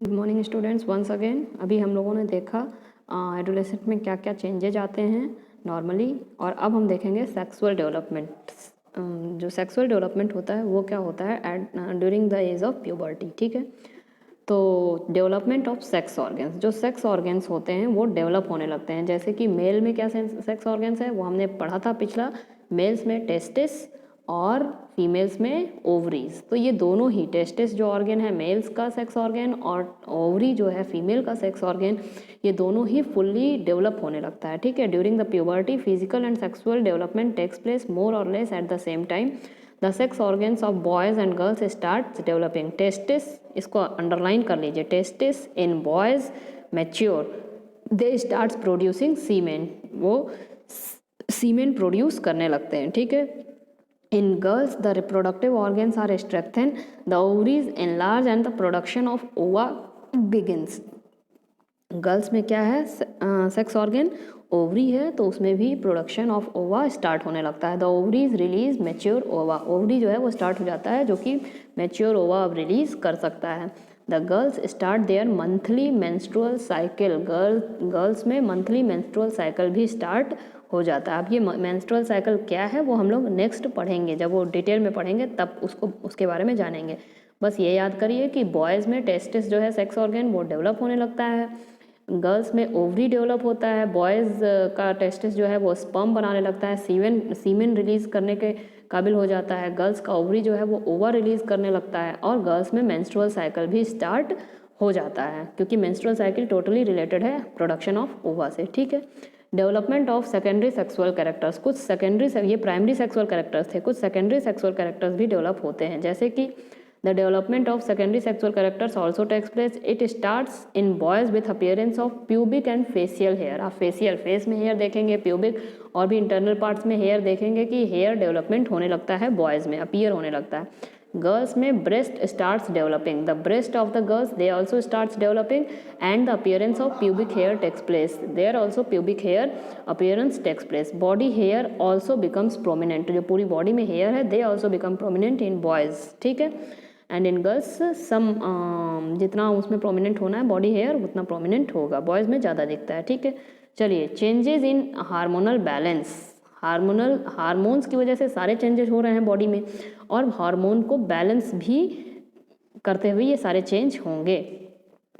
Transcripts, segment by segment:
Good morning students, once again. अभी हम लोगों ने देखा एडोलेसेंट में क्या क्या चेंजेज आते हैं नॉर्मली, और अब हम देखेंगे सेक्सुअल डेवलपमेंट। जो सेक्सुअल डेवलपमेंट होता है वो क्या होता है at during the age of puberty. ठीक है, तो डेवलपमेंट ऑफ सेक्स ऑर्गन्स, जो सेक्स ऑर्गन्स होते हैं वो डेवलप होने लगते हैं। जैसे कि मेल में क्या सेक्स ऑर्गन्स है वो हमने पढ़ा था पिछला, मेल्स में टेस्टिस और फीमेल्स में ओवरीज। तो ये दोनों ही, टेस्टिस जो ऑर्गन है मेल्स का सेक्स ऑर्गन और ओवरी जो है फीमेल का सेक्स ऑर्गन, ये दोनों ही फुल्ली डेवलप होने लगता है। ठीक है, during the puberty physical and sexual development takes place more और less at the same time. The sex organs of boys and girls start developing. Testis, इसको अंडरलाइन कर लीजिए, testis in boys mature, they start producing semen, वो semen produce करने लगते हैं। ठीक है, in girls the reproductive organs are strengthened, the ovaries enlarge and the production of ova begins। Girls में क्या है, सेक्स ऑर्गन ओवरी है तो उसमें भी प्रोडक्शन ऑफ ओवा स्टार्ट होने लगता है। द ओवरीज रिलीज मैच्योर ओवा, ओवरी जो है वो स्टार्ट हो जाता है जो कि मैच्योर ओवा अब रिलीज कर सकता है। The girls start their monthly menstrual cycle, girls में मंथली मेंस्ट्रुअल साइकिल भी स्टार्ट हो जाता है। अब ये मेंस्ट्रुअल साइकिल क्या है वो हम लोग नेक्स्ट पढ़ेंगे, जब वो डिटेल में पढ़ेंगे तब उसके बारे में जानेंगे। बस ये याद करिए कि बॉयज़ में टेस्टिस जो है सेक्स ऑर्गन वो डेवलप होने लगता है, गर्ल्स में ओवरी डेवलप होता है, बॉयज़ का टेस्टिस जो है वो स्पर्म बनाने लगता है, सीमेन रिलीज़ करने के काबिल हो जाता है, गर्ल्स का ओवरी जो है वो ओवा रिलीज़ करने लगता है, और गर्ल्स में मेंस्ट्रुअल साइकिल भी स्टार्ट हो जाता है क्योंकि मेंस्ट्रुअल साइकिल टोटली रिलेटेड है प्रोडक्शन ऑफ ओवा से। ठीक है, development of secondary sexual characters, कुछ सेकेंडरी, ये प्राइमरी सेक्सुअल कैरेक्टर्स थे, कुछ सेकेंडरी सेक्सुअल कैरेक्टर्स भी डेवलप होते हैं। जैसे कि the development of secondary sexual characters also takes place. It starts in boys with appearance of pubic and facial hair। आप फेसियल, फेस में हेयर देखेंगे, प्यूबिक और भी इंटरनल पार्ट्स में हेयर देखेंगे कि हेयर डेवलपमेंट होने लगता है, बॉयज़ में अपीयर होने लगता है। गर्ल्स में breast starts developing, the breast of the girls they also starts developing and the appearance of pubic hair takes place, there also pubic hair appearance takes place. Body hair also becomes prominent, जो पूरी body में hair है they also become prominent in boys. ठीक है, and in girls सम, जितना उसमें prominent होना है बॉडी हेयर उतना प्रोमिनेंट होगा, बॉयज़ में ज़्यादा दिखता है। ठीक है, चलिए, changes in hormonal balance, hormones की वजह से सारे चेंजेस हो रहे हैं बॉडी में, और हार्मोन को बैलेंस भी करते हुए ये सारे चेंज होंगे।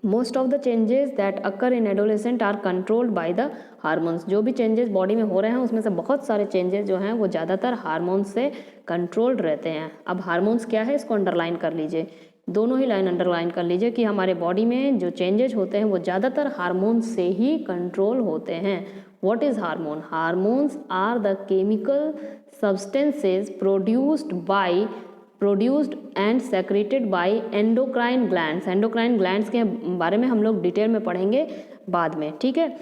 Most of the changes that occur in adolescent are controlled by the hormones, जो भी चेंजेस बॉडी में हो रहे हैं उसमें से बहुत सारे चेंजेस जो हैं वो ज़्यादातर हार्मोन्स से कंट्रोल्ड रहते हैं। अब हार्मोन्स क्या है इसको अंडरलाइन कर लीजिए, दोनों ही लाइन अंडरलाइन कर लीजिए कि हमारे बॉडी में जो चेंजेस होते हैं वो ज़्यादातर हार्मोन्स से ही कंट्रोल होते हैं। What is hormone? Hormones are the chemical substances produced and secreted by endocrine glands. Endocrine glands के बारे में हम लोग डिटेल में पढ़ेंगे बाद में। ठीक है,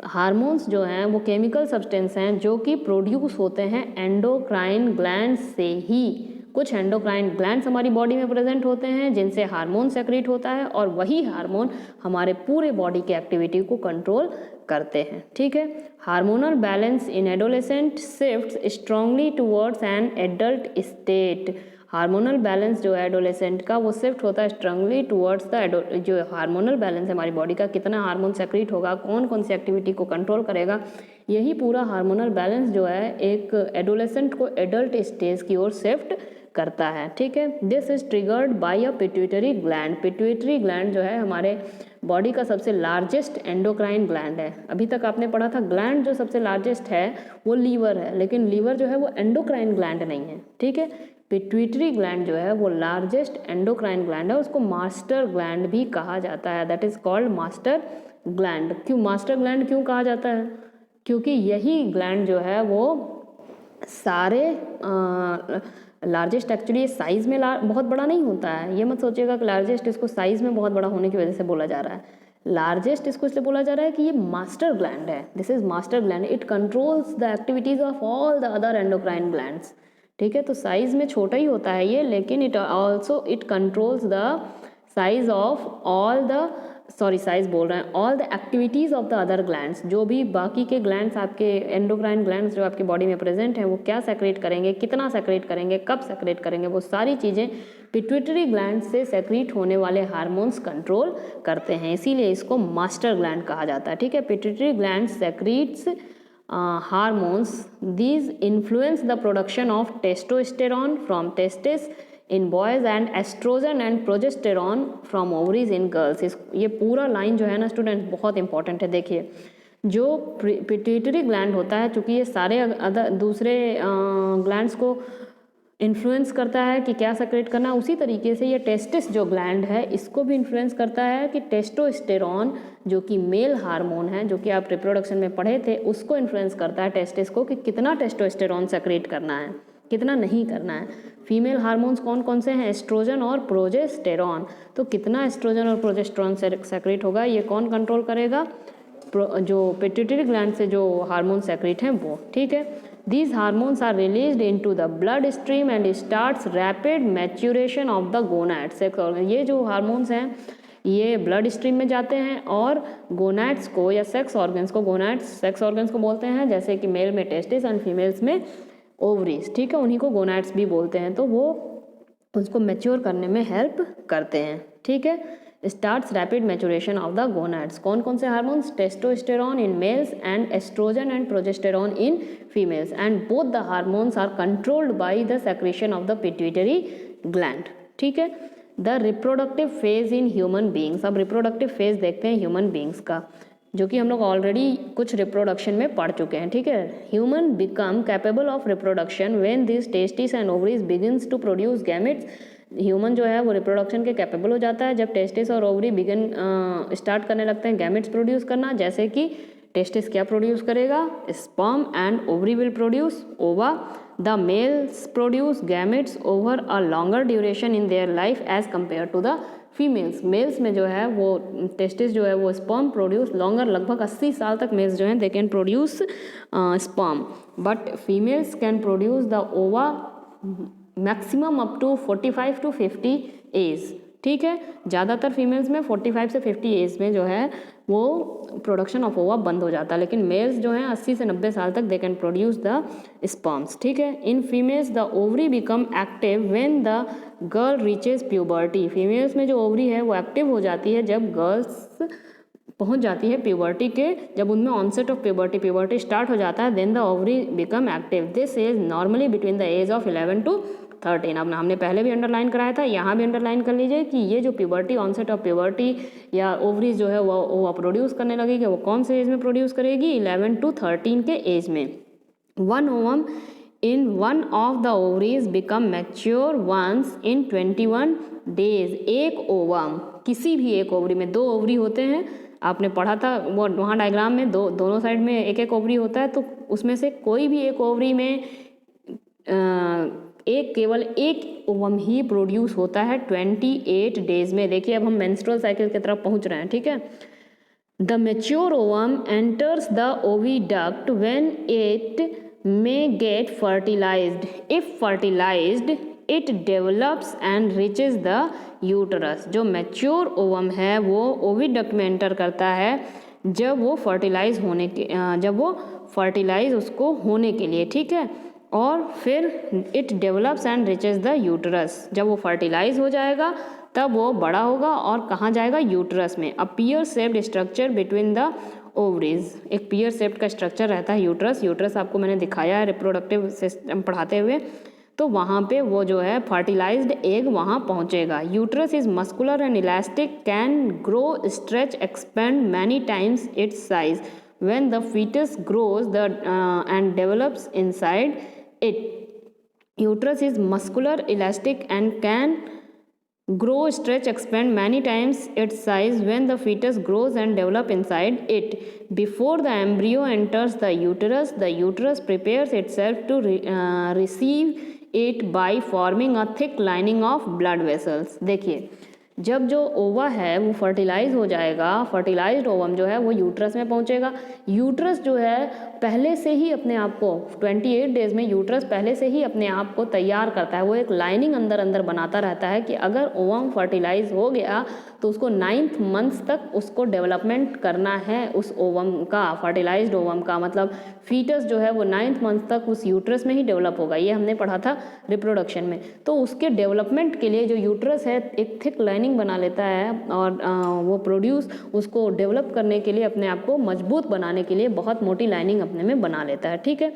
हार्मोन्स जो हैं वो केमिकल सब्सटेंस हैं जो कि प्रोड्यूस होते हैं एंडोक्राइन ग्लैंड्स से ही। कुछ एंडोक्राइन ग्लैंड्स हमारी बॉडी में प्रेजेंट होते हैं जिनसे हार्मोन सेक्रेट होता है, और वही हार्मोन हमारे पूरे बॉडी की एक्टिविटी को कंट्रोल करते हैं। ठीक है, hormonal balance in adolescent shifts strongly towards an adult state. Hormonal balance जो है एडोलेसेंट का वो शिफ्ट होता है स्ट्रांगली टुवर्ड्स द, जो हार्मोनल बैलेंस है हमारी बॉडी का, कितना हार्मोन सेक्रेट होगा, कौन कौन सी एक्टिविटी को कंट्रोल करेगा, यही पूरा हार्मोनल बैलेंस जो है एक एडोलेसेंट को एडल्ट स्टेज की ओर शिफ्ट करता है। ठीक है, this is triggered by a pituitary gland. Pituitary gland जो है हमारे बॉडी का सबसे लार्जेस्ट एंडोक्राइन ग्लैंड है। अभी तक आपने पढ़ा था ग्लैंड जो सबसे लार्जेस्ट है वो लीवर है, लेकिन लीवर जो है वो एंडोक्राइन ग्लैंड नहीं है। ठीक है, पिट्यूटरी ग्लैंड जो है वो लार्जेस्ट एंडोक्राइन ग्लैंड है, उसको मास्टर ग्लैंड भी कहा जाता है, that is called master gland. क्यों मास्टर ग्लैंड क्यों कहा जाता है? क्योंकि यही ग्लैंड जो है वो सारे लार्जेस्ट, एक्चुअली साइज़ में बहुत बड़ा नहीं होता है, ये मत सोचिएगा कि लार्जेस्ट इसको साइज़ में बहुत बड़ा होने की वजह से बोला जा रहा है। लार्जेस्ट इसको इसलिए बोला जा रहा है कि ये मास्टर ग्लैंड है, this is master gland, it controls the activities of all the other endocrine glands. ठीक है, तो साइज़ में छोटा ही होता है ये, लेकिन it controls the size of all the size बोल रहे हैं, all the activities of the other glands, जो भी बाकी के ग्लैंड्स आपके एंडोक्राइन ग्लैंड्स जो आपकी बॉडी में प्रेजेंट हैं वो क्या सेक्रेट करेंगे, कितना सेक्रेट करेंगे, कब सेक्रेट करेंगे, वो सारी चीज़ें पिट्यूटरी ग्लैंड से सेक्रेट होने वाले हार्मोन्स कंट्रोल करते हैं, इसीलिए इसको मास्टर ग्लैंड कहा जाता है। ठीक है, pituitary gland secretes hormones, these influence the production of testosterone from testis in boys and estrogen and progesterone from ovaries in girls. ये पूरा लाइन जो है ना स्टूडेंट बहुत इंपॉर्टेंट है। देखिए, जो पिट्यूटरी ग्लैंड होता है, चूँकि ये सारे दूसरे ग्लैंड्स को इन्फ्लुएंस करता है कि क्या सेक्रेट करना है, उसी तरीके से ये टेस्टिस जो ग्लैंड है इसको भी इन्फ्लुएंस करता है कि टेस्टोस्टेरॉन जो कि मेल हार्मोन है, जो कि आप रिप्रोडक्शन में पढ़े थे, उसको इन्फ्लुएंस करता है टेस्टिस को कि कितना टेस्टोस्टेरॉन सेक्रेट करना है, कितना नहीं करना है। फीमेल हार्मोन्स कौन कौन से हैं? एस्ट्रोजन और प्रोजेस्टेरॉन। तो कितना एस्ट्रोजन और प्रोजेस्टेरॉन सेक्रेट होगा ये कौन कंट्रोल करेगा? जो पिट्यूटरी ग्लैंड से जो हार्मोन सेक्रेट हैं वो। ठीक है, these hormones are released into the blood stream and starts rapid maturation of the gonads, sex organ. ये जो हार्मोन्स हैं ये ब्लड स्ट्रीम में जाते हैं और गोनाड्स को या सेक्स ऑर्गन्स को, गोनाड्स सेक्स ऑर्गन्स को बोलते हैं, जैसे कि मेल में टेस्टिस एंड फीमेल्स में ओवरीज। ठीक है, उन्हीं को गोनाड्स भी बोलते हैं। तो वो उसको मैच्योर करने में हेल्प करते हैं। ठीक है, starts rapid maturation of the gonads. कौन कौन से hormones? Testosterone in males and estrogen and progesterone in females, and both the hormones are controlled by the secretion of the pituitary gland. ठीक है, the reproductive phase in human beings. अब reproductive phase देखते हैं human beings का, जो कि हम लोग ऑलरेडी कुछ रिप्रोडक्शन में पढ़ चुके हैं। ठीक है, human become capable of reproduction when this testis and ovaries begins to produce gametes. Human जो है वो रिप्रोडक्शन के कैपेबल हो जाता है जब टेस्टिस और ओवरी बिगिन स्टार्ट करने लगते हैं गैमेट्स प्रोड्यूस करना। जैसे कि टेस्टिस क्या प्रोड्यूस करेगा? Sperm, and ovary will produce ova. The males produce gametes over a longer duration in their life age compare to the females. Males में जो है वो टेस्टिस जो है वो स्पर्म प्रोड्यूस लॉन्गर, लगभग 80 साल तक मेल्स जो हैं they can produce sperm, but females can produce the ova maximum up to 45 to 50 age. ठीक है, ज़्यादातर फीमेल्स में 45 से 50 एज में जो है वो प्रोडक्शन ऑफ ओवा बंद हो जाता है, लेकिन मेल्स जो हैं 80 से 90 साल तक दे कैन प्रोड्यूस द स्पर्म्स। ठीक है, in females the ovary become active when the girl reaches puberty. Females में जो ओवरी है वो एक्टिव हो जाती है जब गर्ल्स पहुंच जाती है प्यूबर्टी के, जब उनमें ऑनसेट ऑफ प्यूबर्टी स्टार्ट हो जाता है, then the ovary become active. This age normally between the age of 11 to 13। अब हमने पहले भी अंडरलाइन कराया था, यहाँ भी अंडरलाइन कर लीजिए कि ये जो प्यूबर्टी, ऑनसेट ऑफ प्यूबर्टी या ओवरीज जो है वो प्रोड्यूस करने लगेगी, वो कौन से एज में प्रोड्यूस करेगी? 11 to 13 के एज में। One ovum in one of the ovaries become mature once in 21 days. एक ओवम, किसी भी एक ओवरी में, 2 ओवरी होते हैं, आपने पढ़ा था वो वहाँ डायग्राम में, दोनों साइड में एक एक ओवरी होता है, तो उसमें से कोई भी एक ओवरी में केवल एक ओवम ही प्रोड्यूस होता है 28 डेज में। देखिए अब हम मेंस्ट्रुअल साइकिल की तरफ पहुंच रहे हैं। ठीक है, the mature ovum enters the oviduct when it may get fertilized. If fertilized, it develops and reaches the uterus. जो मैच्योर ओवम है वो ओविडक्ट में एंटर करता है जब वो फर्टिलाइज उसको होने के लिए। ठीक है, और फिर it develops and reaches the uterus. जब वो फर्टिलाइज हो जाएगा तब वो बड़ा होगा और कहाँ जाएगा? यूटरस में। A pear shaped structure between the ovaries, एक पियर शेप्ड का स्ट्रक्चर रहता है यूटरस आपको मैंने दिखाया है रिप्रोडक्टिव सिस्टम पढ़ाते हुए, तो वहाँ पे वो जो है फर्टिलाइज्ड एग वहाँ पहुँचेगा। Uterus is muscular and elastic, can grow, stretch, expand many times its size when the foetus grows and develops inside it. Uterus is muscular, elastic and can grow, stretch, expand many times its size when the fetus grows and develop inside it. Before the embryo enters the uterus prepares itself to receive it by forming a thick lining of blood vessels. देखिए जब जो ओवा है वो fertilise हो जाएगा, fertilised ovum जो है वो यूट्रस में पहुंचेगा। यूट्रस जो है पहले से ही अपने आप को 28 डेज में यूट्रस पहले से ही अपने आप को तैयार करता है, वो एक लाइनिंग अंदर अंदर बनाता रहता है कि अगर ओवम फर्टिलाइज हो गया तो उसको 9th मंथ तक उसको डेवलपमेंट करना है उस ओवम का, फर्टिलाइज्ड ओवम का, मतलब फीटस जो है वो 9th मंथ तक उस यूट्रस में ही डेवलप होगा। ये हमने पढ़ा था रिप्रोडक्शन में। तो उसके डेवलपमेंट के लिए जो यूट्रस है एक थिक लाइनिंग बना लेता है और वो प्रोड्यूस उसको डेवलप करने के लिए, अपने आप को मजबूत बनाने के लिए बहुत मोटी लाइनिंग अपने में बना लेता है, ठीक है।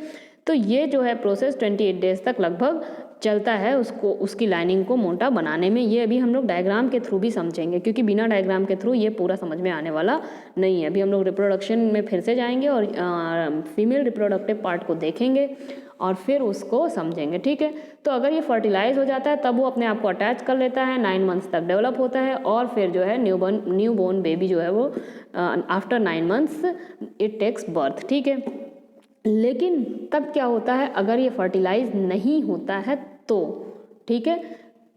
तो ये जो है प्रोसेस 28 डेज तक लगभग चलता है उसको, उसकी लाइनिंग को मोटा बनाने में। ये अभी हम लोग डायग्राम के थ्रू भी समझेंगे, क्योंकि बिना डायग्राम के थ्रू ये पूरा समझ में आने वाला नहीं है। अभी हम लोग रिप्रोडक्शन में फिर से जाएंगे और फीमेल रिप्रोडक्टिव पार्ट को देखेंगे और फिर उसको समझेंगे, ठीक है। तो अगर ये फर्टिलाइज हो जाता है तब वो अपने आप को अटैच कर लेता है, 9 मंथ्स तक डेवलप होता है और फिर जो है न्यू बोर्न बेबी जो है वो after 9 months it takes birth, ठीक है। लेकिन तब क्या होता है अगर ये फर्टिलाइज नहीं होता है तो, ठीक है।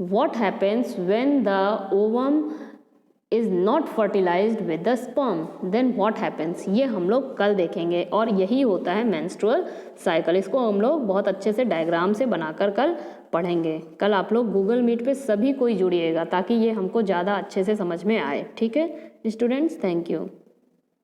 What happens when the ovum is not fertilised with the sperm, then what happens, ये हम लोग कल देखेंगे। और यही होता है मेंस्ट्रुअल साइकिल। इसको हम लोग बहुत अच्छे से डायग्राम से बनाकर कल पढ़ेंगे। कल आप लोग गूगल मीट पे सभी कोई जुड़िएगा ताकि ये हमको ज़्यादा अच्छे से समझ में आए, ठीक है स्टूडेंट्स। Thank you.